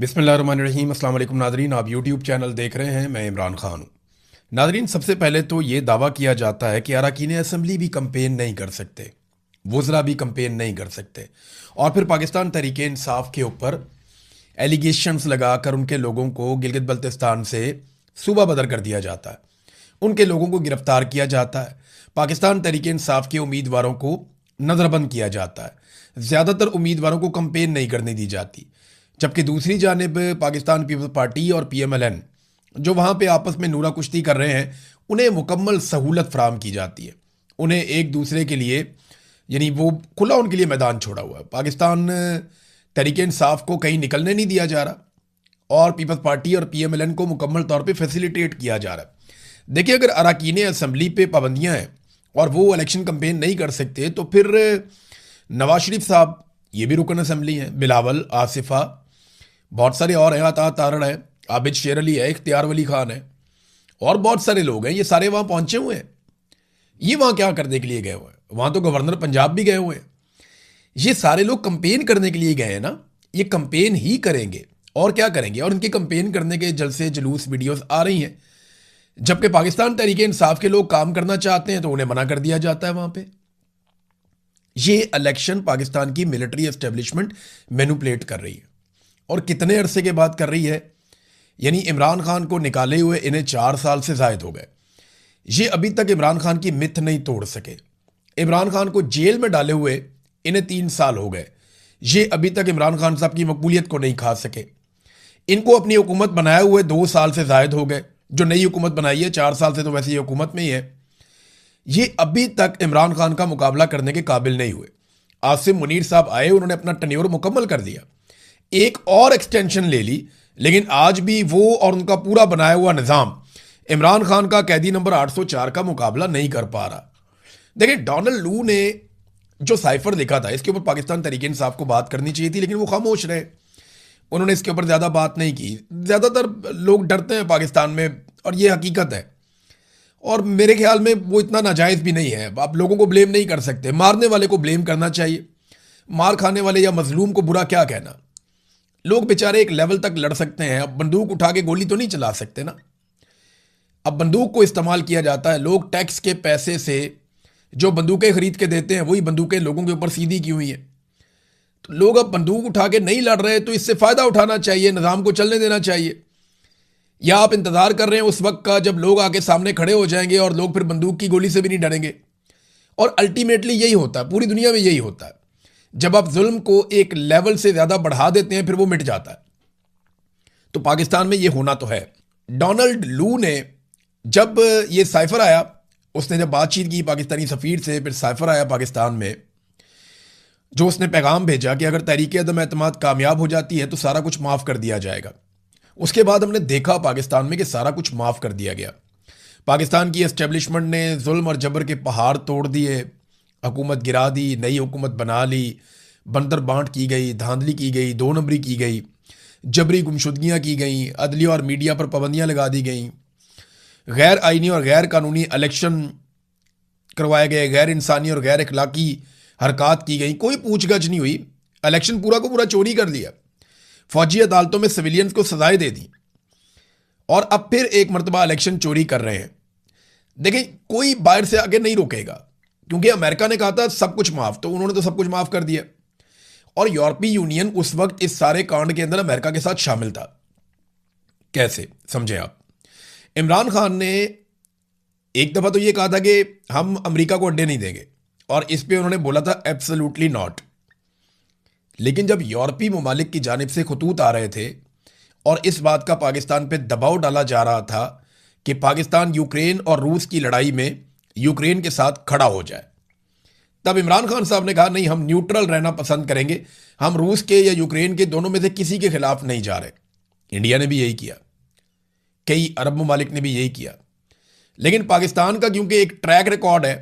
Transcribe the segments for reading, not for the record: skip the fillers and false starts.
बिस्मिल्लाहिर्रहमानिर्रहीम। अस्सलाम वालेकुम नादरीन, आप यूट्यूब चैनल देख रहे हैं। मैं इमरान खान हूँ। नादरीन, सबसे पहले तो ये दावा किया जाता है कि अरकान असम्बली भी कंपेन नहीं कर सकते, वज़रा भी कंपेन नहीं कर सकते, और फिर पाकिस्तान तहरीक इंसाफ के ऊपर एलिगेशंस लगाकर उनके लोगों को गिलगित बल्तिस्तान से सूबा बदर कर दिया जाता है, उनके लोगों को गिरफ्तार किया जाता है, पाकिस्तान तहरीक इंसाफ के उम्मीदवारों को नज़रबंद किया जाता है, ज़्यादातर उम्मीदवारों को कंपेन नहीं करने दी जाती। जबकि दूसरी जानिब पाकिस्तान पीपल्स पार्टी और PMLN जो वहाँ पे आपस में नूरा कुश्ती कर रहे हैं, उन्हें मुकम्मल सहूलत फराम की जाती है। उन्हें एक दूसरे के लिए, यानी वो खुला उनके लिए मैदान छोड़ा हुआ है। पाकिस्तान तहरीक इंसाफ को कहीं निकलने नहीं दिया जा रहा और पीपल्स पार्टी और PMLN को मुकम्मल तौर पे फैसिलिटेट किया जा रहा है। देखिए, अगर अरकान असम्बली पे पाबंदियाँ हैं और वो इलेक्शन कंपेन नहीं कर सकते, तो फिर नवाज शरीफ साहब ये भी रुकन असम्बली हैं, बिलावल, आसिफा, बहुत सारे और हैं, अता तारड़ है, आबिद शेर अली है, इख्तियार वली खान है, और बहुत सारे लोग हैं। ये सारे वहाँ पहुँचे हुए हैं। ये वहाँ क्या करने के लिए गए हुए हैं? वहाँ तो गवर्नर पंजाब भी गए हुए हैं। ये सारे लोग कंपेन करने के लिए गए हैं ना। ये कंपेन ही करेंगे और क्या करेंगे, और इनके कंपेन करने के जलसे जुलूस वीडियोस आ रही हैं। जबकि पाकिस्तान तहरीक इंसाफ के लोग काम करना चाहते हैं तो उन्हें मना कर दिया जाता है वहाँ पे। ये इलेक्शन पाकिस्तान की मिलिट्री एस्टेब्लिशमेंट मैनिपुलेट कर रही है, और कितने अरसे के बाद कर रही है। यानी इमरान खान को निकाले हुए इन्हें 4 साल से जायद हो गए। ये अभी तक इमरान खान की मिथ नहीं तोड़ सके। इमरान खान को जेल में डाले हुए इन्हें 3 साल हो गए। ये अभी तक इमरान खान साहब की मकबूलियत को नहीं खा सके। इनको अपनी हुकूमत बनाए हुए 2 साल से जायद हो गए। जो नई हुकूमत बनाई है 4 साल से, तो वैसे ये हुकूमत में ही है। ये अभी तक इमरान खान का मुकाबला करने के काबिल नहीं हुए। आसिम मुनीर साहब आए, उन्होंने अपना टन्योर मुकम्मल कर दिया, एक और एक्सटेंशन ले ली, लेकिन आज भी वो और उनका पूरा बनाया हुआ निज़ाम इमरान खान का कैदी नंबर 804 का मुकाबला नहीं कर पा रहा। देखिए, डोनाल्ड लू ने जो साइफर लिखा था, इसके ऊपर पाकिस्तान तहरीक इंसाफ को बात करनी चाहिए थी, लेकिन वो खामोश रहे। उन्होंने इसके ऊपर ज़्यादा बात नहीं की। ज़्यादातर लोग डरते हैं पाकिस्तान में, और ये हकीकत है। और मेरे ख्याल में वो इतना नाजायज़ भी नहीं है। आप लोगों को ब्लेम नहीं कर सकते, मारने वाले को ब्लेम करना चाहिए। मार खाने वाले या मजलूम को बुरा क्या कहना। लोग बेचारे एक लेवल तक लड़ सकते हैं, अब बंदूक उठा के गोली तो नहीं चला सकते ना। अब बंदूक को इस्तेमाल किया जाता है। लोग टैक्स के पैसे से जो बंदूकें खरीद के देते हैं, वही बंदूकें लोगों के ऊपर सीधी की हुई हैं। तो लोग अब बंदूक उठा के नहीं लड़ रहे, तो इससे फ़ायदा उठाना चाहिए, निज़ाम को चलने देना चाहिए। या आप इंतज़ार कर रहे हैं उस वक्त का जब लोग आके सामने खड़े हो जाएंगे और लोग फिर बंदूक की गोली से भी नहीं डरेंगे। और अल्टीमेटली यही होता है, पूरी दुनिया में यही होता है। जब आप जुल्म को एक लेवल से ज़्यादा बढ़ा देते हैं, फिर वो मिट जाता है। तो पाकिस्तान में ये होना तो है। डोनाल्ड लू ने जब ये साइफर आया, उसने जब बातचीत की पाकिस्तानी सफ़ीर से, फिर साइफर आया पाकिस्तान में, जो उसने पैगाम भेजा कि अगर तहरीक अदम एतमाद कामयाब हो जाती है तो सारा कुछ माफ़ कर दिया जाएगा। उसके बाद हमने देखा पाकिस्तान में कि सारा कुछ माफ़ कर दिया गया। पाकिस्तान की एस्टेब्लिशमेंट ने जुल्म और जबर के पहाड़ तोड़ दिए, हुकूमत गिरा दी, नई हुकूमत बना ली, बंदर बांट की गई, धांधली की गई, 2 नंबरी की गई, जबरी गुमशुदगियाँ की गई, अदलिया और मीडिया पर पाबंदियाँ लगा दी गई, गैर आइनी और गैर कानूनी इलेक्शन करवाए गए, गैर इंसानी और गैर अखलाकी हरकत की गई, कोई पूछगछ नहीं हुई। इलेक्शन पूरा को पूरा चोरी कर लिया, फौजी अदालतों में सिविलियंस को सजाएं दे दी, और अब फिर एक मरतबा इलेक्शन चोरी कर रहे हैं। देखिए, कोई बाहर से आगे नहीं रोकेगा, क्योंकि अमेरिका ने कहा था सब कुछ माफ़, तो उन्होंने तो सब कुछ माफ़ कर दिया। और यूरोपीय यूनियन उस वक्त इस सारे कांड के अंदर अमेरिका के साथ शामिल था। कैसे समझे आप? इमरान खान ने एक दफ़ा तो ये कहा था कि हम अमेरिका को अड्डे नहीं देंगे, और इस पे उन्होंने बोला था एब्सोल्युटली नॉट। लेकिन जब यूरोपीय ममालिक की जानिब से खतूत आ रहे थे और इस बात का पाकिस्तान पे दबाव डाला जा रहा था कि पाकिस्तान यूक्रेन और रूस की लड़ाई में यूक्रेन के साथ खड़ा हो जाए, तब इमरान खान साहब ने कहा नहीं, हम न्यूट्रल रहना पसंद करेंगे, हम रूस के या यूक्रेन के दोनों में से किसी के खिलाफ नहीं जा रहे। इंडिया ने भी यही किया, कई अरब ममालिक ने भी यही किया। लेकिन पाकिस्तान का क्योंकि एक ट्रैक रिकॉर्ड है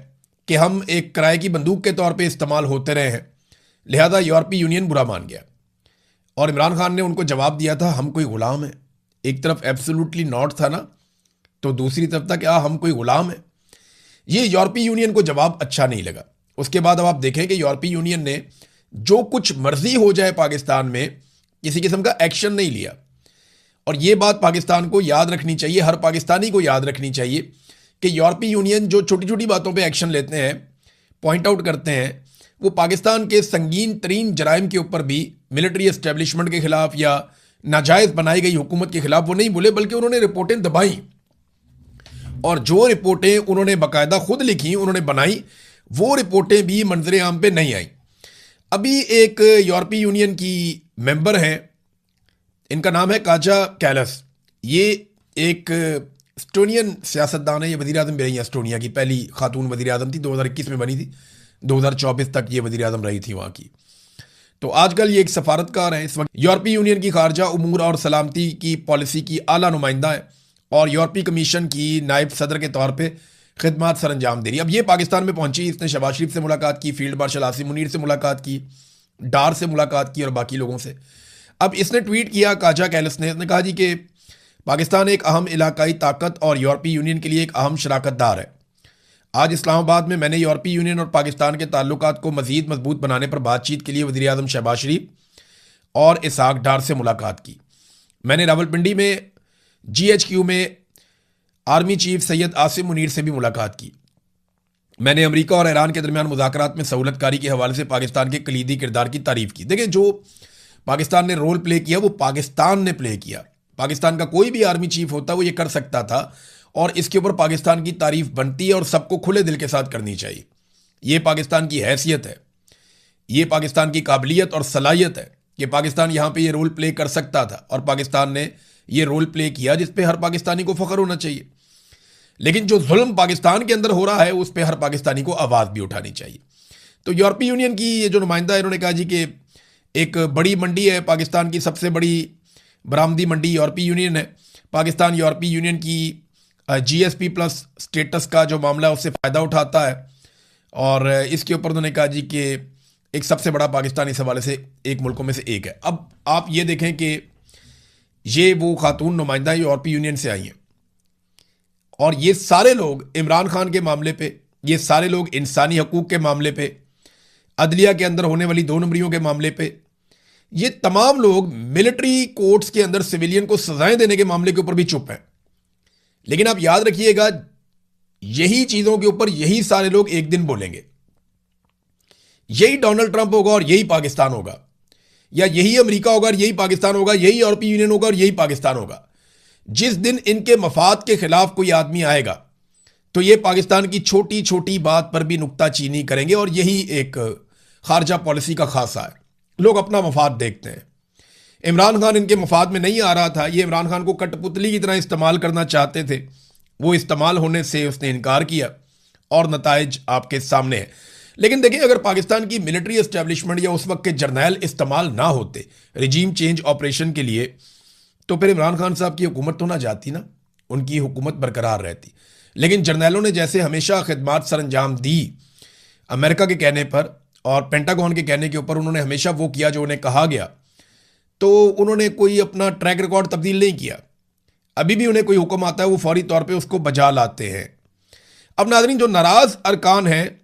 कि हम एक किराए की बंदूक के तौर पे इस्तेमाल होते रहे हैं, लिहाजा यूरोपीय यूनियन बुरा मान गया। और इमरान खान ने उनको जवाब दिया था, हम कोई गुलाम है। एक तरफ एब्सोल्युटली नॉट था ना, तो दूसरी तरफ था क्या हम कोई गुलाम है। ये यूरोपीय यूनियन को जवाब अच्छा नहीं लगा। उसके बाद अब आप देखें कि यूरोपीय यूनियन ने जो कुछ मर्जी हो जाए पाकिस्तान में, किसी किस्म का एक्शन नहीं लिया। और ये बात पाकिस्तान को याद रखनी चाहिए, हर पाकिस्तानी को याद रखनी चाहिए कि यूरोपीय यूनियन जो छोटी छोटी बातों पे एक्शन लेते हैं, पॉइंट आउट करते हैं, वो पाकिस्तान के संगीन तरीन जराइम के ऊपर भी, मिलिट्री एस्टेब्लिशमेंट के खिलाफ या नाजायज़ बनाई गई हुकूमत के खिलाफ वो नहीं बोले, बल्कि उन्होंने रिपोर्टें दबाई। और जो रिपोर्टें उन्होंने बाकायदा खुद लिखी, उन्होंने बनाई, वो रिपोर्टें भी मंजर आम पे नहीं आई। अभी एक यूरोपीय यूनियन की मेंबर हैं, इनका नाम है काजा कैलस। ये एक एस्टोनियन सियासतदान है, ये वज़ीर आज़म भी रही हैं एस्टोनिया की, पहली खातून वज़ीर आज़म थी, 2021 में बनी थी, 2024 तक ये वज़ीर आज़म रही थी वहाँ की। तो आजकल ये एक सफारतकार हैं, इस वक्त यूरोपीय यूनियन की खारजा उमूर और सलामती की पॉलिसी की आला नुमाइंदा है और यूरोपीय कमीशन की नायब सदर के तौर पर खिदमात सर अंजाम दे रही है। अब ये पाकिस्तान में पहुंची, इसने शहबाज शरीफ से मुलाकात की, फील्ड मार्शल आसिम मुनीर से मुलाकात की, डार से मुलाकात की और बाकी लोगों से। अब इसने ट्वीट किया, काजा कैलस ने, इसने कहा जी कि पाकिस्तान एक अहम इलाकाई ताकत और यूरोपीय यूनियन के लिए एक अहम शराकतदार है। आज इस्लामाबाद में मैंने यूरोपीय यूनियन और पाकिस्तान के ताल्लुकात को मज़ीद मजबूत बनाने पर बातचीत के लिए वज़ीर आज़म शहबाज शरीफ और इसहाक डार से मुलाकात की। मैंने रावलपिंडी में GHQ में आर्मी चीफ सैयद आसिम मुनीर से भी मुलाकात की। मैंने अमेरिका और ईरान के दरमियान मुज़ाकरात में सहूलतकारी के हवाले से पाकिस्तान के कलीदी किरदार की तारीफ़ की। देखिए, जो पाकिस्तान ने रोल प्ले किया वो पाकिस्तान ने प्ले किया। पाकिस्तान का कोई भी आर्मी चीफ होता वो ये कर सकता था और इसके ऊपर पाकिस्तान की तारीफ बनती है और सबको खुले दिल के साथ करनी चाहिए। ये पाकिस्तान की हैसियत है, ये पाकिस्तान की काबिलियत और सलाहियत है कि पाकिस्तान यहाँ पे ये रोल प्ले कर सकता था और पाकिस्तान ने ये रोल प्ले किया जिस पे हर पाकिस्तानी को फ़ख्र होना चाहिए। लेकिन जो जुल्म पाकिस्तान के अंदर हो रहा है उस पर हर पाकिस्तानी को आवाज़ भी उठानी चाहिए। तो यूरोपीय यूनियन की ये जो नुमाइंदा है, इन्होंने कहा जी कि एक बड़ी मंडी है, पाकिस्तान की सबसे बड़ी बरामदी मंडी यूरोपीय यूनियन है। पाकिस्तान यूरोपीय यूनियन की GSP प्लस स्टेटस का जो मामला है उससे फ़ायदा उठाता है और इसके ऊपर उन्होंने कहा जी कि एक सबसे बड़ा पाकिस्तान इस हवाले से एक मुल्कों में से एक है। अब आप ये देखें कि ये वो खातून नुमाइंदा यूरोपीय यूनियन से आई हैं और ये सारे लोग इमरान खान के मामले पे, ये सारे लोग इंसानी हकूक़ के मामले पे, अदलिया के अंदर होने वाली 2 नंबरियों के मामले पे, ये तमाम लोग मिलिट्री कोर्ट्स के अंदर सिविलियन को सजाएं देने के मामले के ऊपर भी चुप हैं। लेकिन आप याद रखिएगा, यही चीज़ों के ऊपर यही सारे लोग एक दिन बोलेंगे। यही डोनाल्ड ट्रंप होगा और यही पाकिस्तान होगा, या यही अमेरिका होगा और यही पाकिस्तान होगा, यही यूरोपीय यूनियन होगा और यही पाकिस्तान होगा। जिस दिन इनके मफाद के खिलाफ कोई आदमी आएगा तो ये पाकिस्तान की छोटी छोटी बात पर भी नुक्ताचीनी करेंगे और यही एक खारजा पॉलिसी का खासा है। लोग अपना मफाद देखते हैं। इमरान खान इनके मफाद में नहीं आ रहा था, ये इमरान खान को कठपुतली की तरह इस्तेमाल करना चाहते थे, वो इस्तेमाल होने से उसने इनकार किया और नताइज आपके सामने है। लेकिन देखिए, अगर पाकिस्तान की मिलिट्री एस्टेब्लिशमेंट या उस वक्त के जर्नैल इस्तेमाल ना होते रिजीम चेंज ऑपरेशन के लिए, तो फिर इमरान खान साहब की हुकूमत तो ना जाती ना, उनकी हुकूमत बरकरार रहती। लेकिन जर्नैलों ने जैसे हमेशा खिदमात सर अंजाम दी अमेरिका के कहने पर और पेंटागन के कहने के ऊपर, उन्होंने हमेशा वो किया जो उन्हें कहा गया, तो उन्होंने कोई अपना ट्रैक रिकॉर्ड तब्दील नहीं किया। अभी भी उन्हें कोई हुक्म आता है वो फौरी तौर पे उसको बजा लाते हैं। अब नाज़रीन, जो नाराज़ अरकान हैं,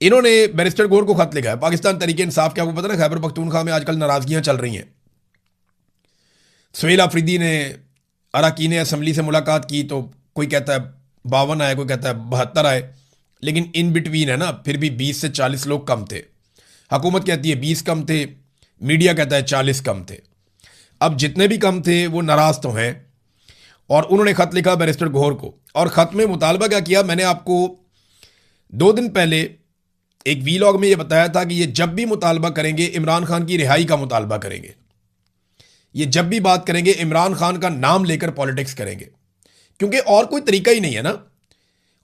इन्होंने बैरिस्टर गौर को खत लिखा है। पाकिस्तान तहरीक इंसाफ के, आपको पता ना, खैबर पख्तूनख्वा में आजकल नाराज़गियाँ चल रही हैं। सुहेल अफरीदी ने अरकान असम्बली से मुलाकात की तो कोई कहता है 52 आए, कोई कहता है 72 आए, लेकिन इन बिटवीन है ना, फिर भी 20 से 40 लोग कम थे। हुकूमत कहती है 20 कम थे, मीडिया कहता है 40 कम थे। अब जितने भी कम थे वो नाराज़ तो हैं और उन्होंने ख़त लिखा बैरिस्टर गौहर को, और ख़त में मुतालबा क्या किया, मैंने आपको 2 दिन पहले एक वीलॉग में ये बताया था कि ये जब भी मुतालबा करेंगे इमरान खान की रिहाई का मुतालबा करेंगे। ये जब भी बात करेंगे इमरान खान का नाम लेकर पॉलिटिक्स करेंगे, क्योंकि और कोई तरीका ही नहीं है ना।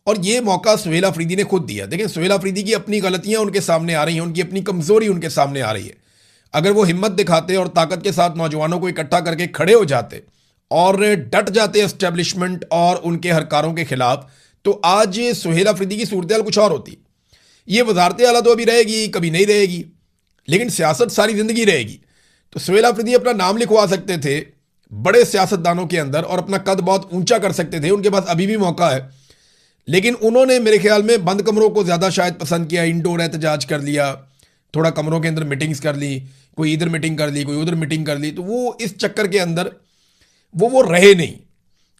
और ये मौका सुहेल अफरीदी ने खुद दिया। देखिए, सुहेल अफरीदी की अपनी गलतियां उनके सामने आ रही हैं, उनकी अपनी कमज़ोरी उनके सामने आ रही है। अगर वो हिम्मत दिखाते और ताकत के साथ नौजवानों को इकट्ठा करके खड़े हो जाते और डट जाते एस्टेब्लिशमेंट और उनके हरकारों के खिलाफ, तो आज सुहेल अफरीदी की सूरत हाल कुछ और होती। ये वजारत आला तो अभी रहेगी, कभी नहीं रहेगी, लेकिन सियासत सारी ज़िंदगी रहेगी। तो सुहेल अफरीदी अपना नाम लिखवा सकते थे बड़े सियासतदानों के अंदर और अपना कद बहुत ऊंचा कर सकते थे, उनके पास अभी भी मौका है। लेकिन उन्होंने मेरे ख्याल में बंद कमरों को ज़्यादा शायद पसंद किया, इंडोर एहतजाज कर लिया, थोड़ा कमरों के अंदर मीटिंग्स कर ली, कोई इधर मीटिंग कर ली, कोई उधर मीटिंग कर ली, तो वो इस चक्कर के अंदर वो रहे नहीं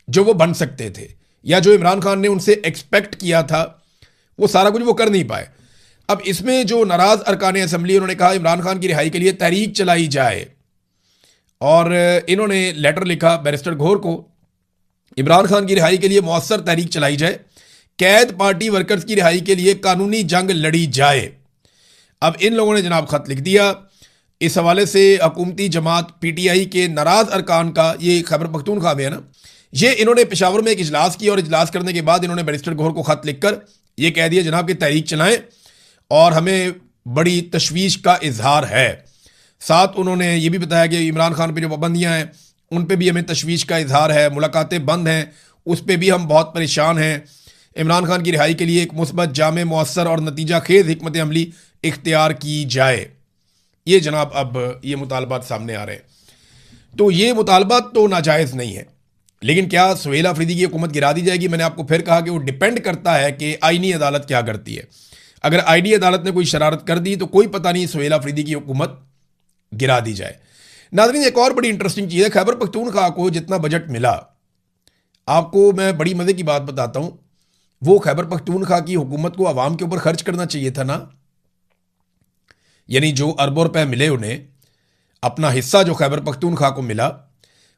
जो वो बन सकते थे, या जो इमरान खान ने उनसे एक्सपेक्ट किया था वो सारा कुछ वो कर नहीं पाए। अब इसमें जो नाराज अरकान असम्बली, उन्होंने कहा इमरान खान की रिहाई के लिए तहरीक चलाई जाए, और इन्होंने लेटर लिखा बैरिस्टर घोर को, इमरान खान की रिहाई के लिए मौसर तहरीक चलाई जाए, कैद पार्टी वर्कर्स की रिहाई के लिए कानूनी जंग लड़ी जाए। अब इन लोगों ने जनाब खत लिख दिया। इस हवाले से हुकूमती जमात पीटीआई के नाराज अरकान का, ये खैबर पख्तूनख्वा में है ना, ये इन्होंने पेशावर में एक इजलास किया, और इजलास करने के बाद इन्होंने बैरिस्टर घोर को खत लिखकर ये कह दिया जनाब कि तहरीक चलाएं और हमें बड़ी तशवीश का इजहार है। साथ उन्होंने ये भी बताया कि इमरान खान पे जो पाबंदियां हैं उन पे भी हमें तशवीश का इजहार है, मुलाकातें बंद हैं उस पर भी हम बहुत परेशान हैं। इमरान खान की रिहाई के लिए एक मुस्बत, जामे, मौसर और नतीजा खेज हिकमत अमली इख्तियार की जाए। ये जनाब अब ये मुतालबात सामने आ रहे हैं। तो ये मुतालबात तो नाजायज़ नहीं है, लेकिन क्या सुहेल अफरीदी की हुकूमत गिरा दी जाएगी? मैंने आपको फिर कहा कि वो डिपेंड करता है कि आईनी अदालत क्या करती है। अगर आईनी अदालत ने कोई शरारत कर दी तो कोई पता नहीं, सुहेल अफरीदी की हुकूमत गिरा दी जाए। नाज़रीन, एक और बड़ी इंटरेस्टिंग चीज़ है, खैबर पख्तूनख्वा को जितना बजट मिला, आपको मैं बड़ी मज़े की बात बताता हूँ, वो खैबर पख्तूनख्वा की हुकूमत को आवाम के ऊपर खर्च करना चाहिए था ना। यानी जो अरबों रुपए मिले उन्हें, अपना हिस्सा जो खैबर पख्तूनख्वा को मिला,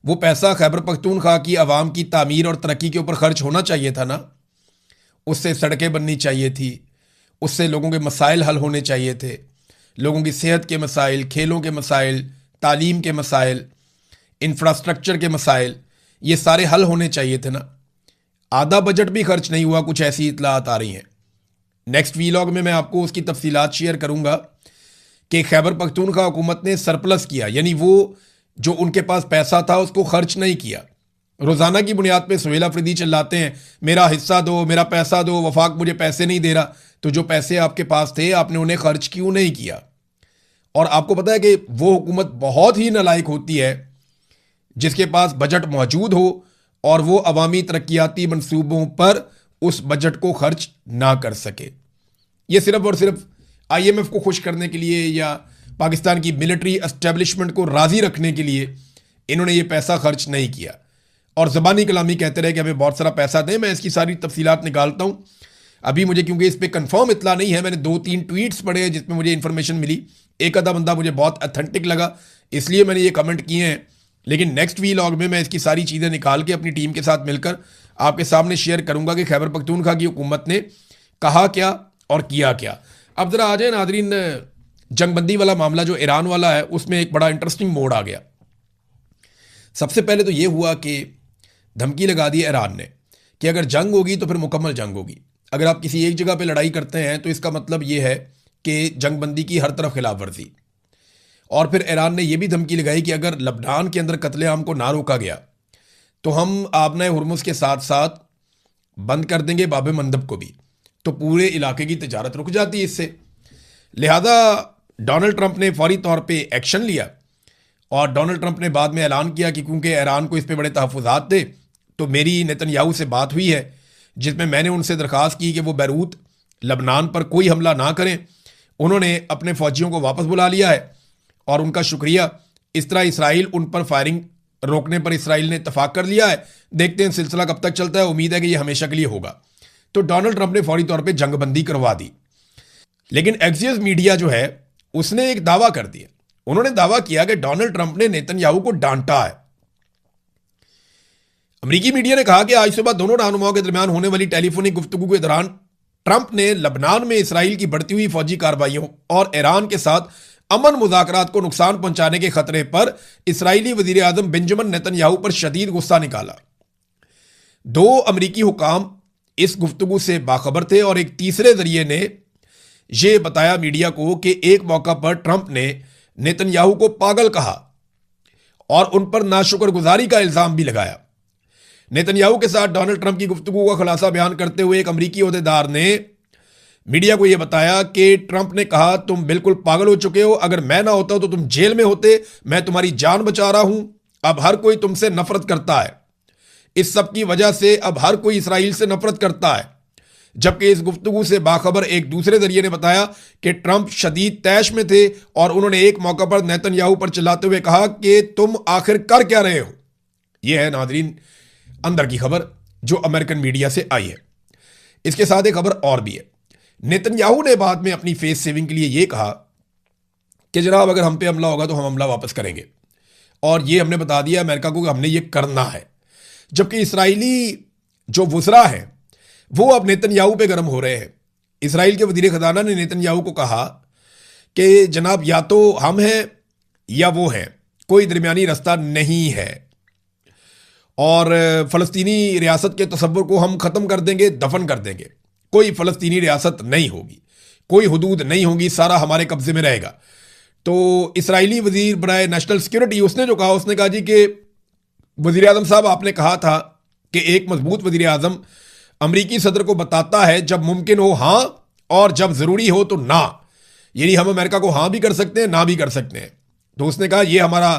वो पैसा खैबर पख्तूनख्वा की आवाम की तामीर और तरक्की के ऊपर खर्च होना चाहिए था ना। उससे सड़कें बननी चाहिए थी, उससे लोगों के मसाइल हल होने चाहिए थे, लोगों की सेहत के मसाइल, खेलों के मसाइल, तालीम के मसाइल, इंफ्रास्ट्रक्चर के मसाइल, ये सारे हल होने चाहिए थे ना। आधा बजट भी खर्च नहीं हुआ, कुछ ऐसी इतलात आ रही हैं। नेक्स्ट वीलॉग में मैं आपको उसकी तफसीलात शेयर करूंगा कि खैबर पख्तूनख्वा हुकूमत ने सरप्लस किया, यानी वो जो उनके पास पैसा था उसको खर्च नहीं किया। रोज़ाना की बुनियाद पे सुहेल अफरीदी चिल्लाते हैं मेरा हिस्सा दो, मेरा पैसा दो, वफाक मुझे पैसे नहीं दे रहा। तो जो पैसे आपके पास थे आपने उन्हें खर्च क्यों नहीं किया? और आपको पता है कि वो हुकूमत बहुत ही नालायक होती है जिसके पास बजट मौजूद हो और वो अवामी तरक्याती मनसूबों पर उस बजट को खर्च ना कर सके। ये सिर्फ और सिर्फ IMF को खुश करने के लिए या पाकिस्तान की मिलिट्री एस्टेब्लिशमेंट को राज़ी रखने के लिए इन्होंने ये पैसा खर्च नहीं किया, और ज़बानी कलामी कहते रहे कि हमें बहुत सारा पैसा दें। मैं इसकी सारी तफसीलात निकालता हूँ अभी, मुझे क्योंकि इस पर कन्फर्म इतला नहीं है। मैंने 2-3 ट्वीट्स पढ़े हैं जिसमें मुझे इन्फॉर्मेशन मिली, एक आधा बंदा मुझे बहुत अथेंटिक लगा, इसलिए मैंने ये कमेंट किए हैं। लेकिन नेक्स्ट वीलॉग में मैं इसकी सारी चीज़ें निकाल के अपनी टीम के साथ मिलकर आपके सामने शेयर करूंगा कि खैबर पख्तूनख्वा की हुकूमत ने कहा क्या और किया क्या। अब ज़रा आ जाए नादरीन, जंगबंदी वाला मामला जो ईरान वाला है उसमें एक बड़ा इंटरेस्टिंग मोड़ आ गया। सबसे पहले तो ये हुआ कि धमकी लगा दी ईरान ने कि अगर जंग होगी तो फिर मुकम्मल जंग होगी। अगर आप किसी एक जगह पे लड़ाई करते हैं तो इसका मतलब ये है कि जंगबंदी की हर तरफ खिलाफ वर्जी। और फिर ईरान ने यह भी धमकी लगाई कि अगर लबनान के अंदर कत्लेआम को ना रोका गया तो हम आबना हुर्मुज़ के साथ साथ बंद कर देंगे बाब मंदब को भी, तो पूरे इलाके की तजारत रुक जाती है इससे। लिहाजा डोनाल्ड ट्रंप ने फौरी तौर पे एक्शन लिया, और डोनाल्ड ट्रंप ने बाद में ऐलान किया कि क्योंकि ईरान को इस पर बड़े तहफ़्फ़ुज़ात थे, तो मेरी नेतन्याहू से बात हुई है जिसमें मैंने उनसे दरख्वास्त की कि वो बैरूत लबनान पर कोई हमला ना करें। उन्होंने अपने फ़ौजियों को वापस बुला लिया है और उनका शुक्रिया। इस तरह इसराइल उन पर फायरिंग रोकने पर इसराइल ने इत्तफाक कर लिया है। देखते हैं सिलसिला कब तक चलता है, उम्मीद है कि यह हमेशा के लिए होगा। तो डोनाल्ड ट्रंप ने फौरी तौर पर जंगबंदी करवा दी। लेकिन एक्सियस मीडिया जो है उसने एक दावा कर दिया। उन्होंने दावा किया कि डोनाल्ड ट्रंप ने नेतन्याहू को डांटा है। अमेरिकी मीडिया ने कहा कि आज सुबह दोनों रहनुमाओं के दरमियान होने वाली टेलीफोनिक गुफ्तगू के दौरान ट्रंप ने लबनान में इसराइल की बढ़ती हुई फौजी कार्रवाइयों और ईरान के साथ अमन मुज़ाकरात को नुकसान पहुंचाने के खतरे पर इसराइली वजीर आज़म बेंजामिन नेतन्याहू पर शदीद गुस्सा निकाला। दो अमेरिकी हुकाम इस गुफ्तगू से बाखबर थे और एक तीसरे जरिए ने यह बताया मीडिया को कि एक मौका पर ट्रंप ने नेतन्याहू को पागल कहा और उन पर नाशुक्रगुजारी का इल्जाम भी लगाया। नेतन्याहू के साथ डोनाल्ड ट्रंप की गुफ्तगू का खुलासा बयान करते हुए एक अमेरिकी ओहदेदार ने मीडिया को यह बताया कि ट्रंप ने कहा तुम बिल्कुल पागल हो चुके हो, अगर मैं ना होता तो तुम जेल में होते, मैं तुम्हारी जान बचा रहा हूं। अब हर कोई तुमसे नफरत करता है, इस सब की वजह से अब हर कोई इसराइल से नफरत करता है। जबकि इस गुफ्तगू से बाखबर एक दूसरे जरिए ने बताया कि ट्रंप शदीद तैश में थे और उन्होंने एक मौका पर नेतन्याहू पर चिल्लाते हुए कहा कि तुम आखिर कर क्या रहे हो। यह है नाजरीन अंदर की खबर जो अमेरिकन मीडिया से आई है। इसके साथ एक खबर और भी है। नेतन्याहू ने बाद में अपनी फेस सेविंग के लिए यह कहा कि जनाब अगर हम पे हमला होगा तो हम हमला वापस करेंगे, और ये हमने बता दिया अमेरिका को कि हमने ये करना है। जबकि इसराइली जो वुज़रा हैं वो अब नेतन्याहू पे गर्म हो रहे हैं। इसराइल के वज़ीर ख़ज़ाना ने नेतन्याहू को कहा कि जनाब या तो हम हैं या वो हैं, कोई दरमियानी रास्ता नहीं है, और फ़लस्तीनी रियासत के तसव्वुर को हम ख़त्म कर देंगे, दफन कर देंगे। कोई फ़लस्तीनी रियासत नहीं होगी, कोई हुदूद नहीं होगी, सारा हमारे कब्ज़े में रहेगा। तो इसराइली वज़ीर बराए नेशनल सिक्योरिटी उसने जो कहा, उसने कहा जी कि वज़ीर आज़म साहब आपने कहा था कि एक मजबूत वज़ीर आज़म अमरीकी सदर को बताता है जब मुमकिन हो हाँ और जब ज़रूरी हो तो ना, यानी हम अमेरिका को हाँ भी कर सकते हैं ना भी कर सकते हैं। तो उसने कहा यह हमारा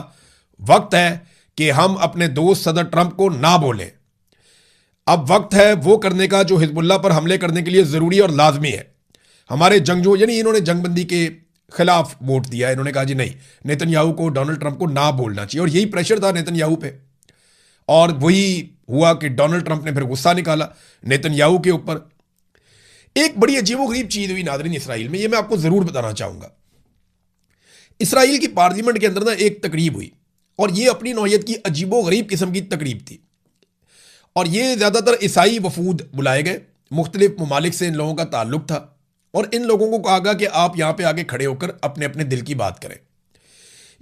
वक्त है कि हम अपने दोस्त सदर ट्रंप को ना बोलें। अब वक्त है वो करने का जो हिजबुल्लाह पर हमले करने के लिए ज़रूरी और लाजमी है। हमारे जंगजू, यानी इन्होंने जंगबंदी के खिलाफ वोट दिया। इन्होंने कहा जी नहीं, नेतन्याहू को, डोनाल्ड ट्रंप को ना बोलना चाहिए, और यही प्रेशर था नेतन्याहू पे। और वही हुआ कि डोनाल्ड ट्रंप ने फिर गुस्सा निकाला नेतन्याहू के ऊपर। एक बड़ी अजीबोगरीब चीज हुई नाज़रीन इसराइल में, ये मैं आपको जरूर बताना चाहूंगा। इसराइल की पार्लियामेंट के अंदर ना एक तकरीब हुई, और ये अपनी नौयत की अजीबोगरीब किस्म की तकरीब थी। और ये ज्यादातर ईसाई वफूद बुलाए गए, मुख्तलिफ ममालिक से इन लोगों का ताल्लुक था, और इन लोगों को कहा गया कि आप यहां पे आगे खड़े होकर अपने अपने दिल की बात करें।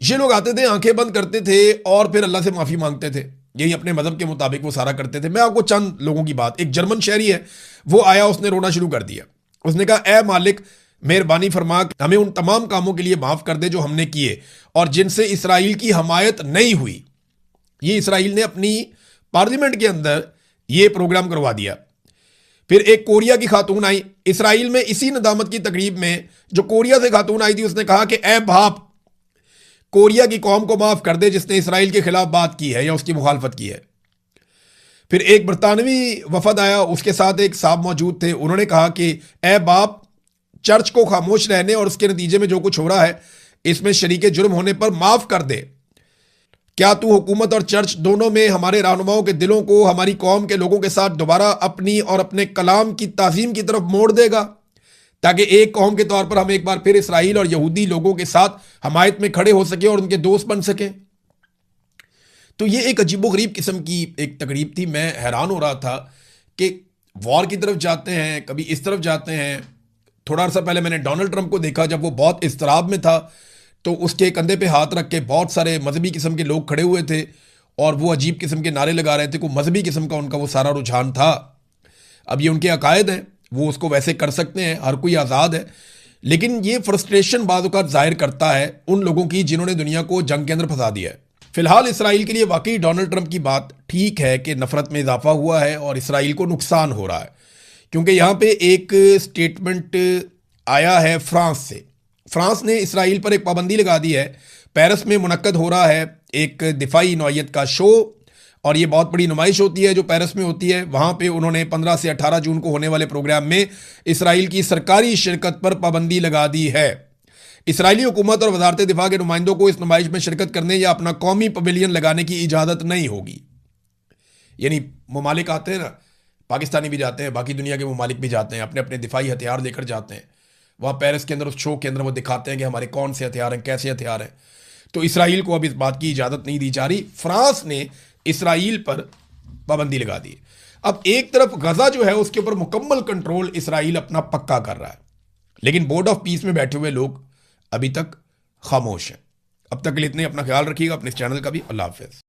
ये लोग आते थे, आंखें बंद करते थे और फिर अल्लाह से माफी मांगते थे। यही अपने मजहब के मुताबिक वो सारा करते थे। मैं आपको चंद लोगों की बात, एक जर्मन शहरी है, वो आया, उसने रोना शुरू कर दिया। उसने कहा ए मालिक, मेहरबानी फरमा हमें उन तमाम कामों के लिए माफ कर दे जो हमने किए और जिनसे इसराइल की हमायत नहीं हुई। ये इसराइल ने अपनी पार्लियामेंट के अंदर ये प्रोग्राम करवा दिया। फिर एक कोरिया की खातून आई इसराइल में, इसी नदामत की तकरीब में जो कोरिया से खातून आई थी, उसने कहा कि ए बाप, कोरिया की कौम को माफ कर दे जिसने इसराइल के खिलाफ बात की है या उसकी मुखालफत की है। फिर एक बरतानवी वफद आया, उसके साथ एक साहब मौजूद थे, उन्होंने कहा कि ए बाप, चर्च को खामोश रहने और उसके नतीजे में जो कुछ हो रहा है इसमें शरीके जुर्म होने पर माफ कर दे। क्या तू हुकूमत और चर्च दोनों में हमारे रहनुमाओं के दिलों को हमारी कौम के लोगों के साथ दोबारा अपनी और अपने कलाम की ताज़ीम की तरफ मोड़ देगा, ताकि एक कौम के तौर पर हम एक बार फिर इसराइल और यहूदी लोगों के साथ हमायत में खड़े हो सके और उनके दोस्त बन सके। तो ये एक अजीबोगरीब किस्म की एक तकरीब थी। मैं हैरान हो रहा था कि वॉर की तरफ जाते हैं, कभी इस तरफ जाते हैं। थोड़ा अर्सा पहले मैंने डोनाल्ड ट्रंप को देखा, जब वो बहुत इस्तराब में था तो उसके कंधे पे हाथ रख के बहुत सारे मजहबी किस्म के लोग खड़े हुए थे और वो अजीब किस्म के नारे लगा रहे थे। कोई मजहबी किस्म का उनका वो सारा रुझान था। अब ये उनके अकायद हैं, वो उसको वैसे कर सकते हैं, हर कोई आज़ाद है। लेकिन ये फ्रस्ट्रेशन बाद औक़ात जाहिर करता है उन लोगों की जिन्होंने दुनिया को जंग के अंदर फंसा दिया है। फिलहाल इसराइल के लिए वाकई डोनाल्ड ट्रंप की बात ठीक है कि नफरत में इजाफा हुआ है और इसराइल को नुकसान हो रहा है, क्योंकि यहाँ पे एक स्टेटमेंट आया है फ्रांस से। फ्रांस ने इसराइल पर एक पाबंदी लगा दी है। पेरिस में मुनक्कद हो रहा है एक दिफाई नौयत का शो, और ये बहुत बड़ी नुमाइश होती है जो पेरिस में होती है। वहाँ पे उन्होंने 15 से 18 जून को होने वाले प्रोग्राम में इसराइल की सरकारी शिरकत पर पाबंदी लगा दी है। इसराइली हुकूमत और वजारत दिफा के नुमाइंदों को इस नुमाइश में शिरकत करने या अपना कौमी पवेलियन लगाने की इजाज़त नहीं होगी। यानी ममालिक आते हैं ना, पाकिस्तानी भी जाते हैं, बाकी दुनिया के ममालिक भी जाते हैं, अपने अपने दिफाई हथियार लेकर जाते हैं। वहाँ पेरिस के अंदर उस शो के अंदर वो दिखाते हैं कि हमारे कौन से हथियार हैं, कैसे हथियार हैं। तो इसराइल को अब इस बात की इजाज़त नहीं दी जा रही। फ्रांस ने इसराइल पर पाबंदी लगा दी। अब एक तरफ गजा जो है उसके ऊपर मुकम्मल कंट्रोल इसराइल अपना पक्का कर रहा है, लेकिन बोर्ड ऑफ पीस में बैठे हुए लोग अभी तक खामोश हैं। अब तक के लिए इतने, अपना ख्याल रखिएगा, अपने इस चैनल का भी। अल्लाह हाफिज़।